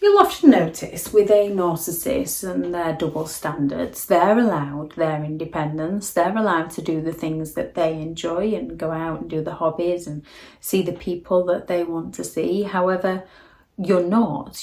You'll often notice with a narcissist and their double standards, they're allowed their independence, they're allowed to do the things that they enjoy and go out and do the hobbies and see the people that they want to see. However, you're not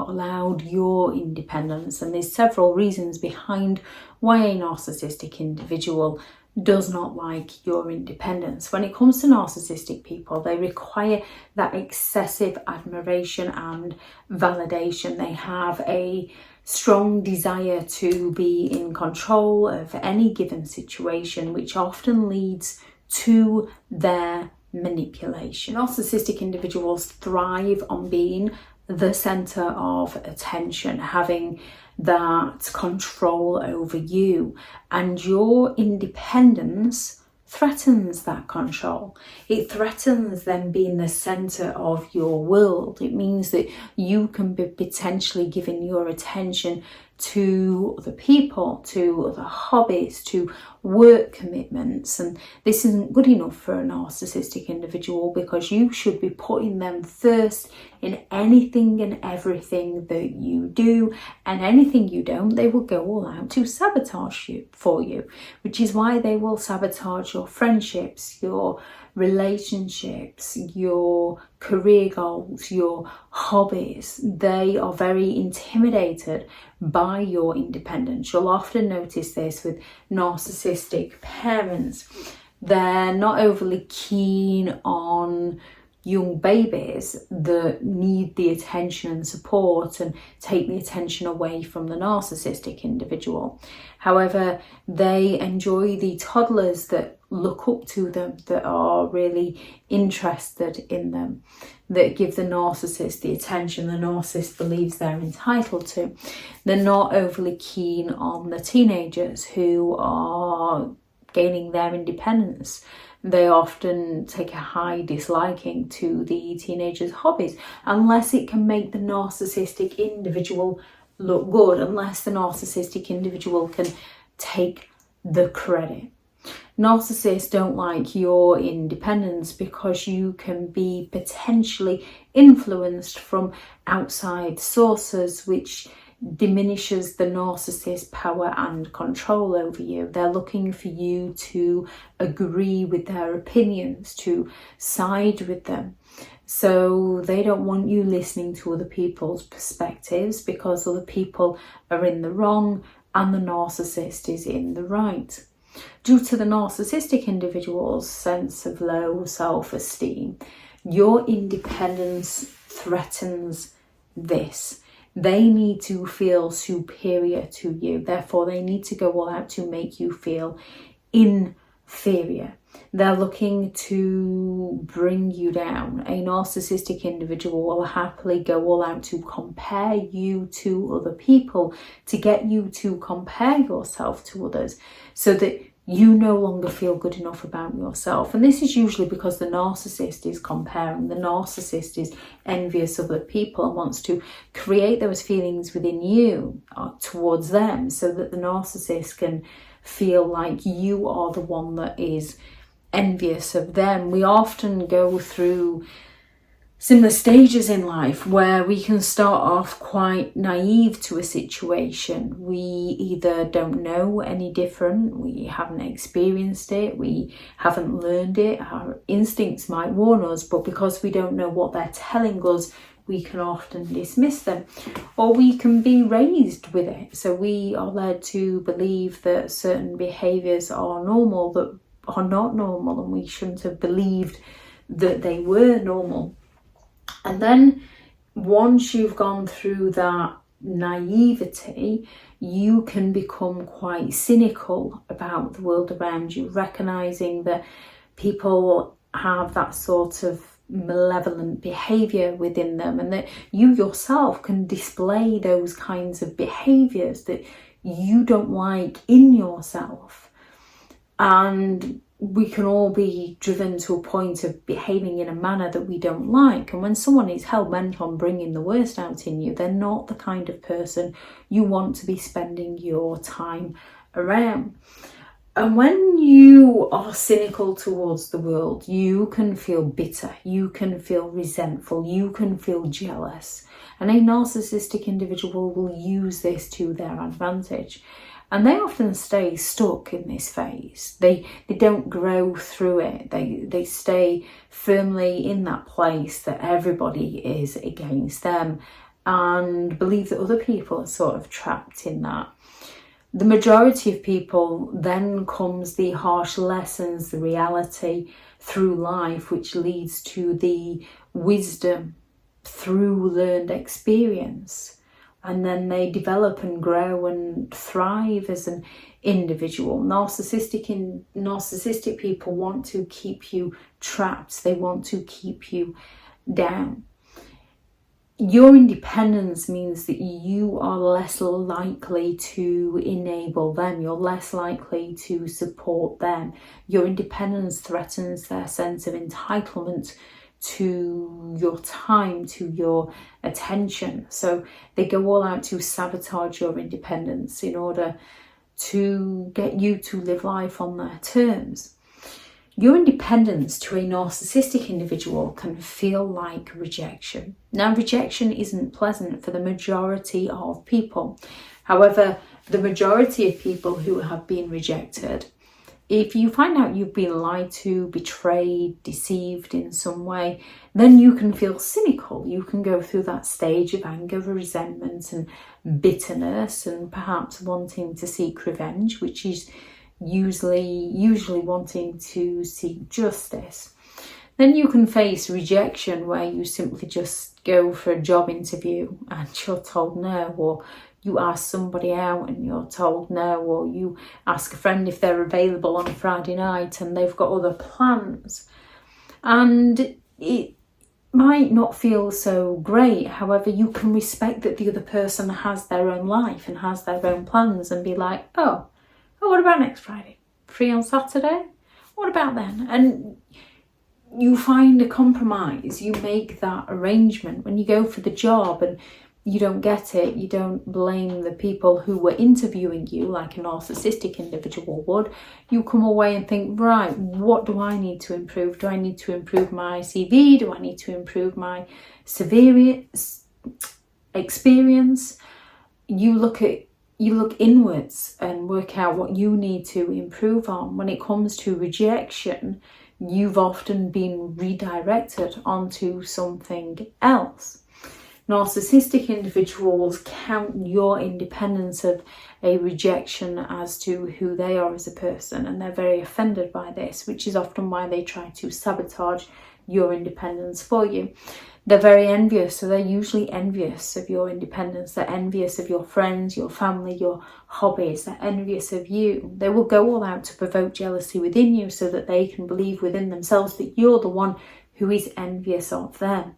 allowed your independence, and there's several reasons behind why a narcissistic individual does not like your independence. When it comes to narcissistic people, they require that excessive admiration and validation. They have a strong desire to be in control of any given situation, which often leads to their manipulation. Narcissistic individuals thrive on being the center of attention, having that control over you, and your independence threatens that control. It threatens them being the center of your world. It means that you can be potentially giving your attention to other people, to other hobbies, to work commitments, and this isn't good enough for a narcissistic individual, because you should be putting them first in anything and everything that you do, and anything you don't, they will go all out to sabotage you for you, which is why they will sabotage your friendships, your relationships, your career goals, your hobbies. They are very intimidated by your independence. You'll often notice this with narcissistic parents. They're not overly keen on young babies that need the attention and support and take the attention away from the narcissistic individual. However, they enjoy the toddlers that look up to them, that are really interested in them, that give the narcissist the attention the narcissist believes they're entitled to. They're not overly keen on the teenagers who are gaining their independence. They often take a high disliking to the teenagers' hobbies, unless it can make the narcissistic individual look good, unless the narcissistic individual can take the credit. Narcissists don't like your independence because you can be potentially influenced from outside sources, which diminishes the narcissist's power and control over you. They're looking for you to agree with their opinions, to side with them. So they don't want you listening to other people's perspectives, because other people are in the wrong and the narcissist is in the right. Due to the narcissistic individual's sense of low self-esteem, your independence threatens this. They need to feel superior to you. Therefore, they need to go all out to make you feel inferior. They're looking to bring you down. A narcissistic individual will happily go all out to compare you to other people, to get you to compare yourself to others, so that you no longer feel good enough about yourself. And this is usually because the narcissist is comparing. The narcissist is envious of other people and wants to create those feelings within you towards them, so that the narcissist can feel like you are the one that is envious of them. We often go through similar stages in life where we can start off quite naive to a situation. We either don't know any different, we haven't experienced it, we haven't learned it, our instincts might warn us, but because we don't know what they're telling us, we can often dismiss them, or we can be raised with it. So we are led to believe that certain behaviours are normal that are not normal, and we shouldn't have believed that they were normal. And then once you've gone through that naivety, you can become quite cynical about the world around you, recognising that people have that sort of malevolent behaviour within them, and that you yourself can display those kinds of behaviours that you don't like in yourself. And we can all be driven to a point of behaving in a manner that we don't like. And when someone is hell-bent on bringing the worst out in you, they're not the kind of person you want to be spending your time around. And when you are cynical towards the world, you can feel bitter, you can feel resentful, you can feel jealous. And a narcissistic individual will use this to their advantage. And they often stay stuck in this phase. They don't grow through it. They stay firmly in that place that everybody is against them and believe that other people are sort of trapped in that. The majority of people, then comes the harsh lessons, the reality through life, which leads to the wisdom through learned experience. And then they develop and grow and thrive as an individual. Narcissistic people want to keep you trapped. They want to keep you down. Your independence means that you are less likely to enable them. You're less likely to support them. Your independence threatens their sense of entitlement to your time, to your attention. So they go all out to sabotage your independence in order to get you to live life on their terms. Your independence to a narcissistic individual can feel like rejection. Now, rejection isn't pleasant for the majority of people. However, the majority of people who have been rejected, if you find out you've been lied to, betrayed, deceived in some way, then you can feel cynical. You can go through that stage of anger, resentment and bitterness, and perhaps wanting to seek revenge, which is usually wanting to seek justice. Then you can face rejection, where you simply just go for a job interview and you're told no, or you ask somebody out and you're told no, or you ask a friend if they're available on a Friday night and they've got other plans. And it might not feel so great. However, you can respect that the other person has their own life and has their own plans and be like, oh, what about next Friday? Free on Saturday? What about then? And you find a compromise. You make that arrangement. When you go for the job and you don't get it, you don't blame the people who were interviewing you like a narcissistic individual would. You come away and think, right, what do I need to improve? Do I need to improve my CV? Do I need to improve my experience? You look inwards and work out what you need to improve on. When it comes to rejection, you've often been redirected onto something else. Narcissistic individuals count your independence of a rejection as to who they are as a person, and they're very offended by this, which is often why they try to sabotage your independence for you. They're very envious, so they're usually envious of your independence. They're envious of your friends, your family, your hobbies. They're envious of you. They will go all out to provoke jealousy within you so that they can believe within themselves that you're the one who is envious of them.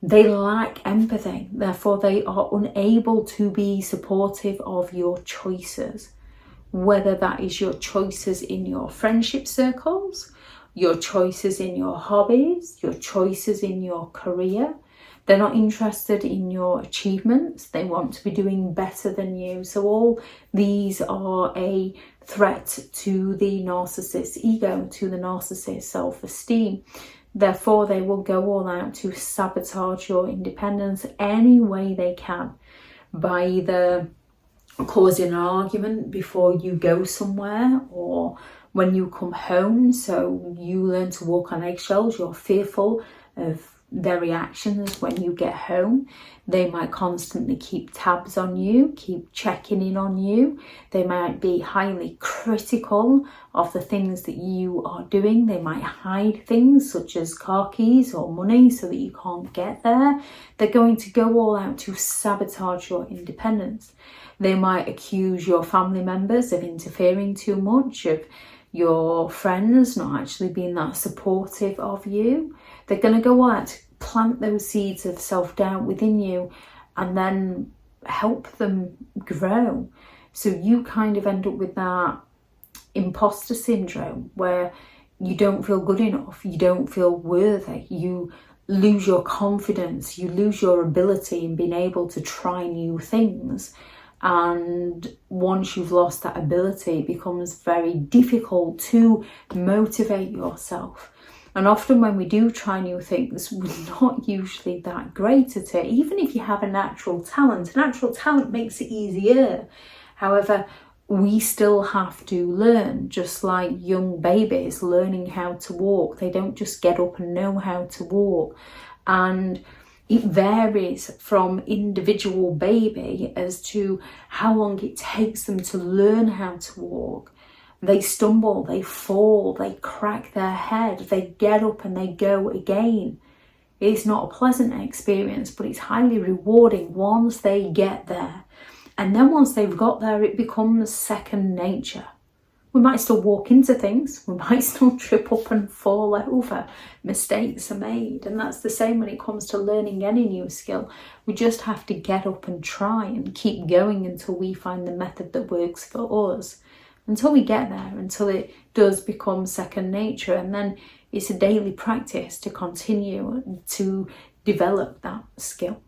They lack empathy, therefore they are unable to be supportive of your choices, whether that is your choices in your friendship circles, your choices in your hobbies, your choices in your career. They're not interested in your achievements. They want to be doing better than you. So all these are a threat to the narcissist's ego, to the narcissist's self-esteem. Therefore, they will go all out to sabotage your independence any way they can, by either causing an argument before you go somewhere or when you come home. So you learn to walk on eggshells. You're fearful of their reactions when you get home. They might constantly keep tabs on you, keep checking in on you. They might be highly critical of the things that you are doing. They might hide things such as car keys or money so that you can't get there. They're going to go all out to sabotage your independence. They might accuse your family members of interfering too much, of your friends not actually being that supportive of you. They're going to go all out to plant those seeds of self-doubt within you and then help them grow. So you kind of end up with that imposter syndrome where you don't feel good enough, you don't feel worthy, you lose your confidence, you lose your ability in being able to try new things. And once you've lost that ability, it becomes very difficult to motivate yourself. And often when we do try new things, we're not usually that great at it. Even if you have a natural talent makes it easier. However, we still have to learn, just like young babies learning how to walk. They don't just get up and know how to walk. And it varies from individual baby as to how long it takes them to learn how to walk. They stumble, they fall, they crack their head, they get up and they go again. It's not a pleasant experience, but it's highly rewarding once they get there. And then once they've got there, it becomes second nature. We might still walk into things, we might still trip up and fall over, mistakes are made. And that's the same when it comes to learning any new skill. We just have to get up and try and keep going until we find the method that works for us. Until we get there, until it does become second nature. And then it's a daily practice to continue to develop that skill.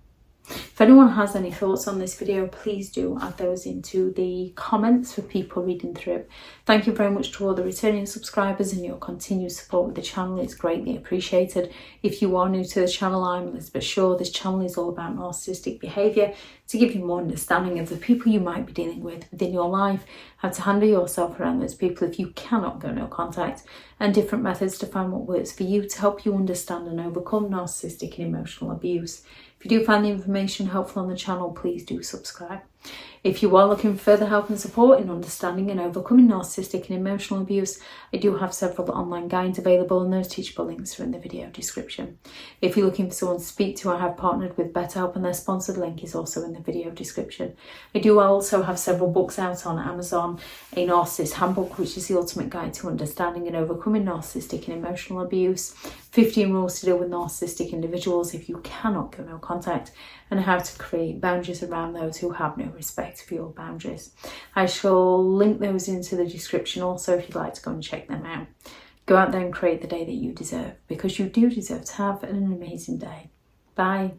If anyone has any thoughts on this video, please do add those into the comments for people reading through. Thank you very much to all the returning subscribers, and your continued support with the channel is greatly appreciated. If you are new to the channel, I'm Elizabeth Shaw. This channel is all about narcissistic behaviour, to give you more understanding of the people you might be dealing with within your life, how to handle yourself around those people if you cannot go no contact, and different methods to find what works for you to help you understand and overcome narcissistic and emotional abuse. If you do find the information helpful on the channel, please do subscribe. If you are looking for further help and support in understanding and overcoming narcissistic and emotional abuse, I do have several online guides available, and those teachable links are in the video description. If you're looking for someone to speak to, I have partnered with BetterHelp, and their sponsored link is also in the video description. I do also have several books out on Amazon: a Narcissists Handbook, which is the ultimate guide to understanding and overcoming narcissistic and emotional abuse, 15 rules to deal with narcissistic individuals if you cannot go no contact, and how to create boundaries around those who have no respect for your boundaries. I shall link those into the description also if you'd like to go and check them out. Go out there and create the day that you deserve, because you do deserve to have an amazing day. Bye.